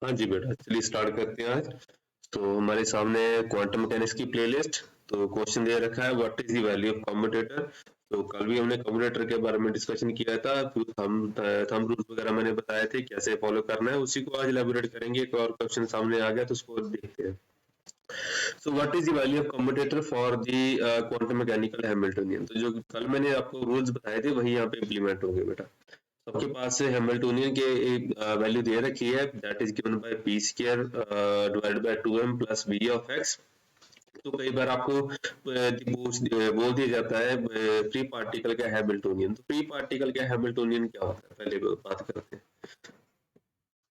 हाँ जी बेटा, चलिए स्टार्ट करते हैं आज। तो हमारे सामने क्वांटम मैकेनिक्स की प्लेलिस्ट। तो क्वेश्चन दे रखा है what is the value of commutator. तो कल भी हमने कम्यूटेटर के बारे में डिस्कशन किया था, फिर थंब रूल्स वगैरह मैंने बताए थे कैसे फॉलो करना है, उसी को आज एलैबोरेट करेंगे। एक और क्वेश्चन सामने आ गया तो उसको देखते हैं। So what is the value of commutator for the quantum mechanical Hamiltonian. तो जो कल मैंने आपको रूल्स बताए थे वही यहाँ पे इम्प्लीमेंट होंगे बेटा। सबके पास से हैमिल्टोनियन के वैल्यू दे रखी है, that is given by p square divided by 2m plus V of x. तो कई बार आपको बोल दिया जाता है फ्री पार्टिकल का हैमिल्टोनियन। तो फ्री पार्टिकल का हैमिल्टोनियन क्या होता है, पहले बात करते हैं।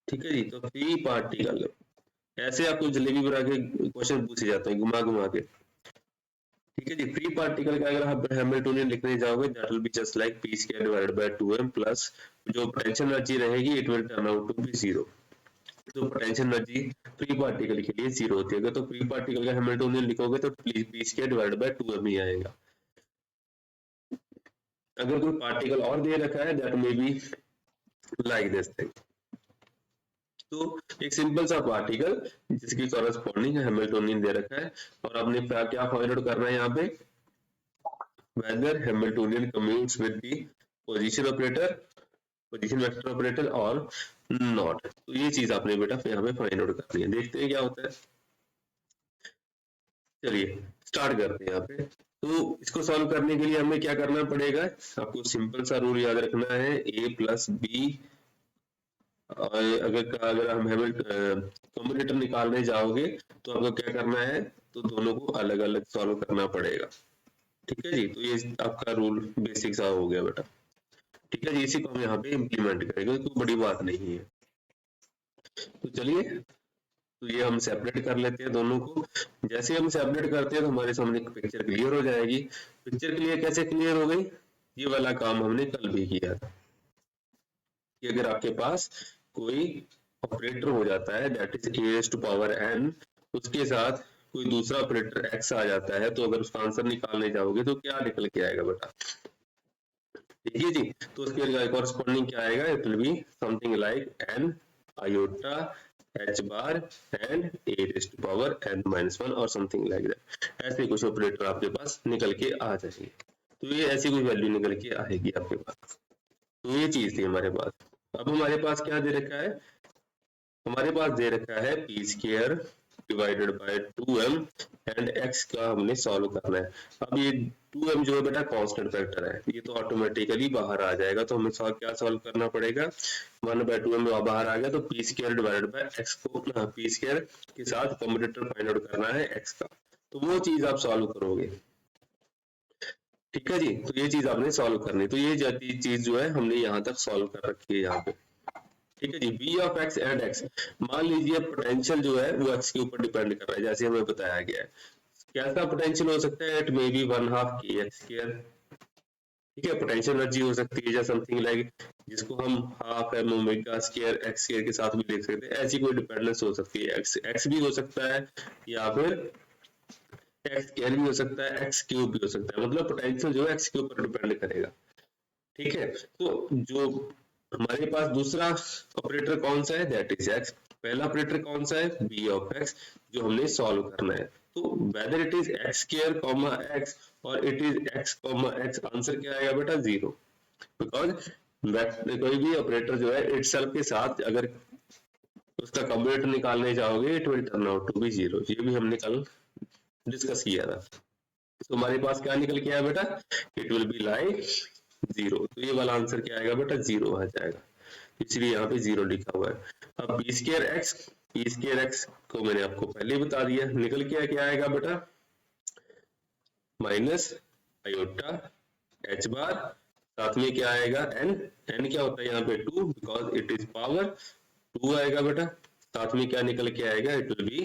ठीक है जी, तो फ्री पार्टिकल ऐसे आपको जलेबी बना के क्वेश्चन पूछे जाते हैं घुमा घुमा के। ठीक है जी, फ्री पार्टिकल का अगर आप हैमिल्टोनियन लिखने जाओगे that will be just like p square divided by 2m plus जो पोटेंशियल एनर्जी रहेगी it will turn out to be zero. तो पोटेंशियल एनर्जी फ्री पार्टिकल के लिए जीरो होती है। अगर तो फ्री पार्टिकल का हैमिल्टोनियन लिखोगे तो P square divided by 2m ही आएगा। अगर कोई पार्टिकल और दे रखा है that may be like this thing. तो एक सिंपल सा पार्टिकल जिसकी कॉरेस्पॉन्डिंग हैमिल्टोनियन दे रखा है, और आपने क्या फाइंड आउट करना है यहाँ पे, whether Hamiltonian commutes with the position operator, position vector operator और नॉट। तो ये चीज आपने बेटा यहाँ पे फाइंड आउट करनी है। देखते हैं क्या होता है। चलिए स्टार्ट करते हैं यहाँ पे। तो इसको सॉल्व करने के लिए हमें क्या करना पड़ेगा, आपको सिंपल सा रूल याद रखना है, a प्लस बी। अगर हम कम्यूटेटर निकालने जाओगे तो आपको क्या करना है, तो दोनों को अलग अलग सॉल्व करना पड़ेगा। ठीक है जी, तो ये आपका रूल बेसिक सा हो गया बेटा। ठीक है जी, इसी को हम यहाँ पे इम्प्लीमेंट करेंगे, कोई बड़ी बात नहीं है। तो चलिए, तो ये हम सेपरेट कर लेते हैं दोनों को। जैसे हम सेपरेट करते हैं तो हमारे सामने एक पिक्चर क्लियर हो जाएगी। पिक्चर क्लियर कैसे क्लियर हो गई, ये वाला काम हमने कल भी किया था कि अगर आपके पास कोई ऑपरेटर हो जाता है that is a to power n, उसके साथ कोई दूसरा ऑपरेटर एक्स आ जाता है, तो अगर उसका आंसर निकालने जाओगे तो क्या निकल के आएगा बेटा। ठीक है जी, तो उसके कॉरेस्पॉन्डिंग क्या आएगा, it will be something like n iota h bar and a raise to power n minus one और समथिंग लाइक दैट। ऐसे कुछ ऑपरेटर आपके पास निकल के आ जाएंगे। तो ये ऐसी कोई वैल्यू निकल के आएगी आपके पास। तो ये चीज थी हमारे पास। अब हमारे पास क्या दे रखा है, हमारे पास दे रखा है P square divided by 2m and x का हमने सॉल्व करना है। अब ये 2m जो है बेटा कांस्टेंट फैक्टर है, ये तो ऑटोमेटिकली बाहर आ जाएगा। तो हमें क्या सॉल्व करना पड़ेगा, 1/2m बाहर आ गया तो P square divided bye x को पी स्क्वायर के साथ कम्यूटेटर फाइंड आउट करना है x का। तो वो चीज आप सॉल्व करोगे। ठीक है जी, तो ये चीज आपने सॉल्व करनी। तो ये चीज जो है हमने यहाँ तक सॉल्व कर रखी है यहाँ पे। ठीक है जी, v of x and x, मान लीजिए पोटेंशियल जो है वो x के ऊपर डिपेंड कर रहा है जैसे हमें बताया गया है। कैसा पोटेंशियल हो सकता है, it may be 1/2 kx square. ठीक है, पोटेंशियल एनर्जी हो सकती है जैसे समथिंग लाइक, जिसको हम half m omega square x square के साथ भी लिख सकते हैं। ऐसी कोई डिपेंडेंस हो सकती है, एक्स भी हो सकता है या फिर एक्स स्क्वायर भी हो सकता है, एक्स क्यूब भी हो सकता है। मतलब पोटेंशियल जो है एक्स के ऊपर डिपेंड करेगा। ठीक है, तो जो हमारे पास दूसरा ऑपरेटर कौन सा है, दैट इज एक्स। पहला ऑपरेटर कौन सा है, बी ऑफ एक्स, जो हमने सॉल्व करना है। तो whether it is x square comma x or it is x comma x, answer क्या आएगा बेटा, जीरो। बिकॉज कोई भी ऑपरेटर जो है इटसेल्फ के साथ अगर उसका कंप्यूटर निकालने जाओगे it will turn out to be zero. ये भी हमने कल डिस्कस किया था। तो हमारे पास क्या निकल के आया बेटा, it will be like zero. तो ये वाला आंसर क्या आएगा बेटा, जीरो आ जाएगा, इसलिए यहाँ पे जीरो लिखा हुआ है। अब पी स्क्र एक्स को मैंने आपको पहले बता दिया, निकल के क्या आएगा बेटा, माइनस आयोटा एच बार, साथ में क्या आएगा एन। एन क्या होता है यहाँ पे, two, because it is power, two आएगा बेटा। साथ में क्या निकल के आएगा, इट विल बी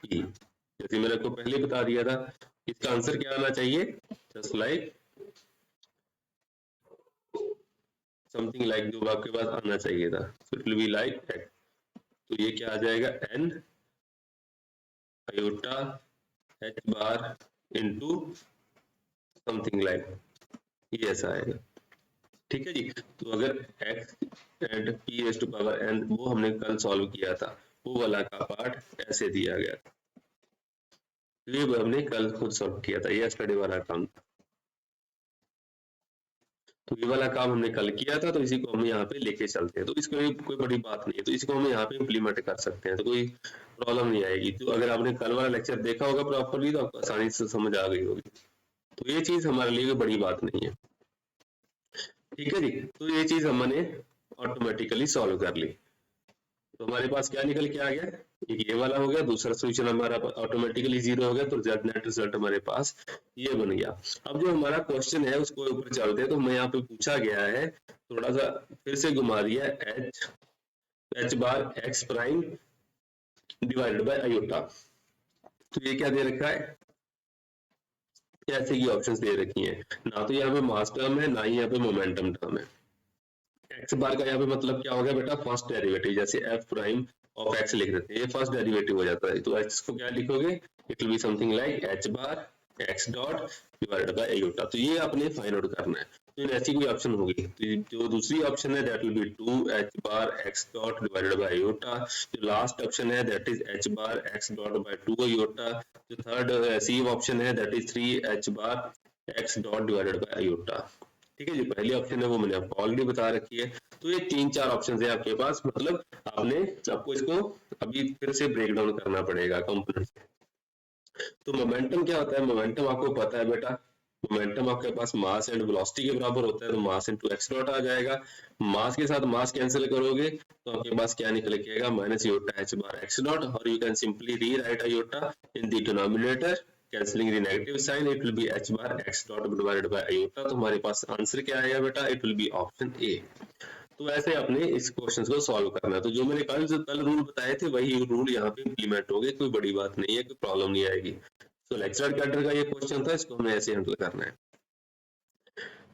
पी, जैसे मैंने आपको पहले बता दिया था। इसका आंसर क्या आना चाहिए, जस्ट लाइक समथिंग लाइक जो आपके पास आना चाहिए था, so it will be like x. तो ये क्या आ जाएगा, n iota h bar into something like, ये ऐसा आएगा। ठीक है जी। तो अगर x and p raise to power n वो हमने कल सॉल्व किया था, वो वाला का पार्ट ऐसे दिया गया था, तो ये हमने कल खुद सॉल्व किया था, ये स्टडी वाला काम। तो ये वाला काम हमने कल किया था, तो इसी को हम यहाँ पे लेके चलते हैं, तो इसमें कोई बड़ी बात नहीं है, तो इसको हम यहाँ पे इम्प्लीमेंट कर सकते हैं, तो कोई प्रॉब्लम नहीं आएगी। तो अगर आपने कल वाला लेक्चर देखा होगा प्रॉपरली तो आपको आसानी से समझ आ गई होगी, तो ये चीज हमारे लिए बड़ी बात नहीं है। ठीक है जी, तो ये चीज हमने ऑटोमेटिकली सॉल्व कर ली। तो हमारे पास क्या निकल के आ गया, एक ये वाला हो गया, दूसरा सोल्यूशन हमारा ऑटोमेटिकली 0 हो गया, तो नेट रिजल्ट हमारे पास ये बन गया। अब जो हमारा क्वेश्चन है उसको ऊपर चलते हैं, तो हमें यहाँ पे पूछा गया है, थोड़ा सा फिर से घुमा दिया, H bar ex prime divided by iota. तो ये क्या दे रखा है, ऐसे ही ऑप्शंस दे रखी हैं, ना तो यहाँ पे मास टर्म है, ना ही यहाँ पे मोमेंटम टर्म है। एक्स बार का यहाँ पे मतलब क्या हो गया बेटा, फर्स्ट डेरिवेटिव, जैसे एफ प्राइम ऑफ एक्स लिख देते हैं, ये फर्स्ट डेरिवेटिव हो जाता है, तो एक्स को क्या लिखोगे, it will be something like H bar x dot divided by iota. तो ये आपने फाइंड आउट करना है, तो ऐसी कोई ऑप्शन होगी, तो जो दूसरी ऑप्शन है that will B 2 H bar x dot divided by iota. जो लास्ट ऑप्शन है that is H bar x dot by 2 iota. जो थर्ड सी ऑप्शन है that is 3 H bar x dot divided by iota. ठीक है जी, पहली option है वो मैंने आपको ऑलरेडी बता रखी है। तो ये 3-4 ऑप्शन है आपके पास, मतलब आपको इसको अभी फिर से ब्रेक डाउन करना पड़ेगा कंपोनेंट्स। तो मोमेंटम क्या होता है, मोमेंटम आपको पता है बेटा, मोमेंटम आपके पास मास एंड वेलोसिटी के बराबर होता है, तो मास इनटू एक्स डॉट आ जाएगा। मास के साथ मास कैंसिल करोगे तो आपके पास क्या निकल के आएगा, minus iota h bar x dot, और you can simply rewrite iota in the denominator, cancelling the negative sign, it will be h bar x dot divided by iota. तो हमारे पास आंसर क्या आएगा बेटा, it will be option A. तो ऐसे अपने इस क्वेश्चन को सॉल्व करना है। तो जो मैंने कल रूल बताए थे वही रूल यहाँ पे इम्प्लीमेंट हो गए, कोई बड़ी बात नहीं है, कोई प्रॉब्लम नहीं आएगी। तो लेक्चर कैडर का ये क्वेश्चन था, इसको हमें ऐसे हैंडल करना है।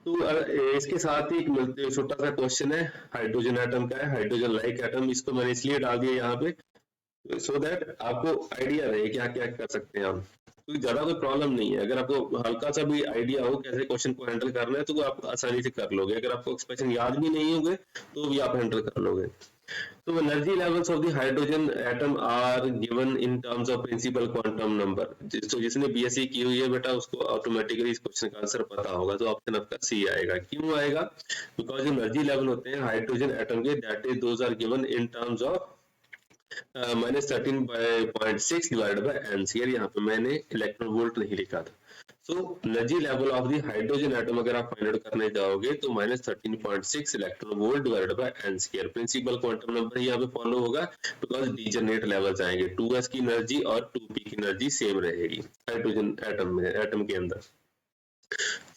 तो इसके साथ ही एक छोटा सा क्वेश्चन है, हाइड्रोजन एटम का है, हाइड्रोजन लाइक एटम, इसको मैंने इसलिए डाल दिया यहाँ पे सो दैट आपको आइडिया रहे क्या क्या कर सकते हैं हम। तो ज्यादा कोई प्रॉब्लम नहीं है, अगर आपको हल्का सा भी आइडिया हो कैसे क्वेश्चन को हैंडल करना है तो आप आसानी से कर लोगे। अगर आपको एक्सप्रेशन याद भी नहीं होंगे तो भी आप हैंडल कर लोगे। तो energy levels of the hydrogen atom are given in terms of principal quantum number. तो जिसने बीएससी की हुई है बेटा उसको ऑटोमेटिकली इस क्वेश्चन का आंसर पता होगा, तो ऑप्शन आपका सी आएगा। क्यों आएगा, बिकॉज एनर्जी लेवल होते हैं हाइड्रोजन एटम के, that is those are given in terms of minus 13.6 divided by n square. यहाँ पे मैंने इलेक्ट्रॉन वोल्ट नहीं लिखा था। So energy level of the hydrogen atom अगर आप फाइंड आउट करने जाओगे तो minus 13.6 electron volt divided by n square. Principal quantum number यहाँ पे फॉलो होगा, बिकॉज डीजनरेट लेवल्स आएंगे, 2s की एनर्जी और 2p की एनर्जी सेम रहेगी हाइड्रोजन एटम के अंदर।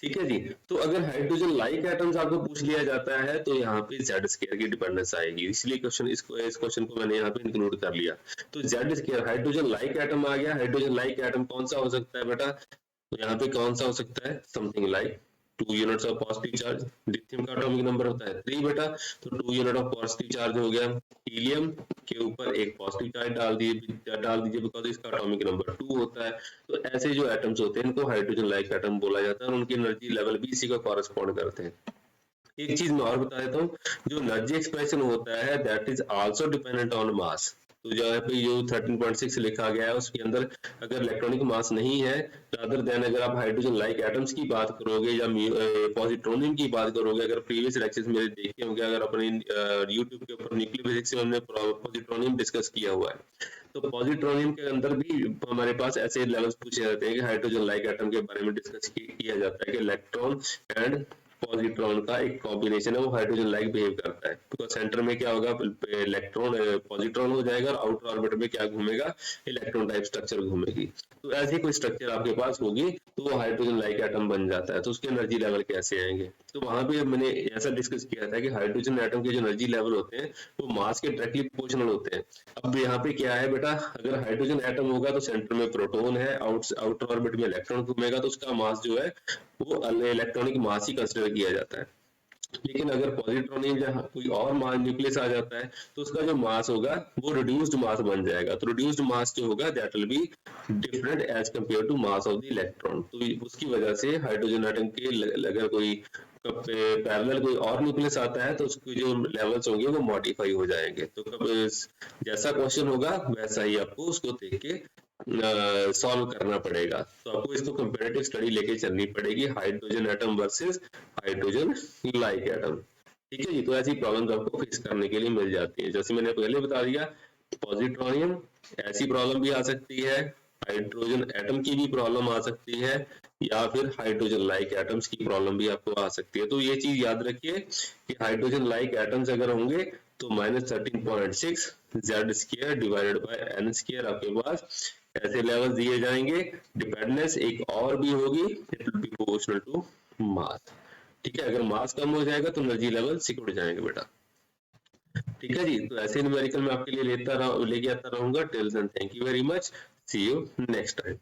ठीक है जी। तो अगर हाइड्रोजन लाइक एटम्स आपको पूछ लिया जाता है तो यहाँ पे जेड स्क्वायर की डिपेंडेंस आएगी, इसलिए इस क्वेश्चन को मैंने यहाँ पे इंक्लूड कर लिया। तो z square hydrogen like atom आ गया। हाइड्रोजन लाइक एटम कौन सा हो सकता है बेटा, तो यहाँ पे कौन सा हो सकता है, something like 2 units of positive charge. Lithium का एटॉमिक नंबर होता है 3 बेटा, तो 2 यूनिट ऑफ पॉजिटिव चार्ज हो गया। हीलियम के ऊपर एक पॉजिटिव चार्ज डाल दीजिए बिकॉज इसका एटॉमिक नंबर 2 होता है। तो ऐसे जो एटम्स होते हैं इनको हाइड्रोजन लाइक एटम बोला जाता है और उनकी एनर्जी लेवल भी इसी का कॉरेस्पॉन्ड करते हैं। एक चीज मैं और बता देता हूँ, जो एनर्जी एक्सप्रेशन होता है that is also dependent on मास। तो जहाँ पे जो 13.6 लिखा गया है उसके अंदर अगर इलेक्ट्रॉनिक मास नहीं है, रादर देन अगर आप हाइड्रोजन लाइक एटम्स की बात करोगे या पॉजिट्रोनियम की बात करोगे, अगर प्रीवियस लेक्चर्स मेरे देखे होंगे, अगर अपने यूट्यूब के ऊपर न्यूक्लियर फिजिक्स में हमने पॉजिट्रोनियम डिस्कस किया हुआ है, तो पॉजिट्रोनियम के अंदर भी हमारे पास ऐसे लेवल्स पूछे जाते हैं कि हाइड्रोजन लाइक एटम के बारे में डिस्कस किया जाता है कि इलेक्ट्रॉन एंड पॉजिट्रॉन का एक कॉम्बिनेशन है वो हाइड्रोजन लाइक बिहेव करता है, बिकॉज सेंटर में क्या होगा, इलेक्ट्रॉन पॉजिट्रॉन हो जाएगा और आउटर ऑर्बिट में क्या घूमेगा, इलेक्ट्रॉन टाइप स्ट्रक्चर घूमेगी। तो ऐसी कोई स्ट्रक्चर आपके पास होगी तो वो हाइड्रोजन लाइक एटम बन जाता है। तो उसके एनर्जी लेवल कैसे आएंगे, तो वहां पे मैंने ऐसा डिस्कस किया था कि हाइड्रोजन एटम के जो एनर्जी लेवल होते हैं वो मास के डायरेक्टली प्रोपोर्शनल होते हैं। अब यहाँ पे क्या है बेटा, अगर हाइड्रोजन एटम होगा तो सेंटर में प्रोटॉन है, आउटर ऑर्बिट में इलेक्ट्रॉन घूमेगा, तो उसका मास जो है वो इलेक्ट्रॉनिक मास ही कंसिडर किया जाता है। लेकिन अगर पॉजिट्रॉनियम जहाँ कोई और न्यूक्लियस आ जाता है तो उसका जो मास होगा वो रिड्यूस्ड मास बन जाएगा। तो रिड्यूस्ड मास जो होगा that will be different as compare to mass of the electron. तो उसकी वजह से हाइड्रोजन एटम के अगर कोई पैरेलल कोई और न्यूक्लियस आता है तो उसके जो लेवल्स होंगे वो मॉडिफाई हो जाएंगे। तो कब जैसा क्वेश्चन होगा वैसा ही आपको उसको देख के सॉल्व करना पड़ेगा। तो आपको इसको कंपैरेटिव स्टडी लेके चलनी पड़ेगी, hydrogen atom versus hydrogen like atom. ठीक है जी, तो ऐसी प्रॉब्लम आपको फेस करने के लिए मिल जाती है। जैसे मैंने पहले बता दिया, पॉजिट्रॉनियम ऐसी प्रॉब्लम भी आ सकती है, हाइड्रोजन एटम की भी प्रॉब्लम आ सकती है, या फिर हाइड्रोजन लाइक एटम्स की प्रॉब्लम भी आपको आ सकती है। तो ये चीज याद रखिए कि हाइड्रोजन लाइक एटम्स अगर होंगे तो -13.6 Z² डिवाइडेड बाय N² आपके पास ऐसे लेवल दिए जाएंगे। डिपेंडेंस एक और भी होगी, it will be proportional to mass. ठीक है, अगर मास कम हो जाएगा तो एनर्जी लेवल सिकुड़ जाएंगे बेटा। ठीक है जी, तो ऐसे न्यूमेरिकल मैं आपके लिए लेके आता रहूंगा। Till then thank you very much, see you next time.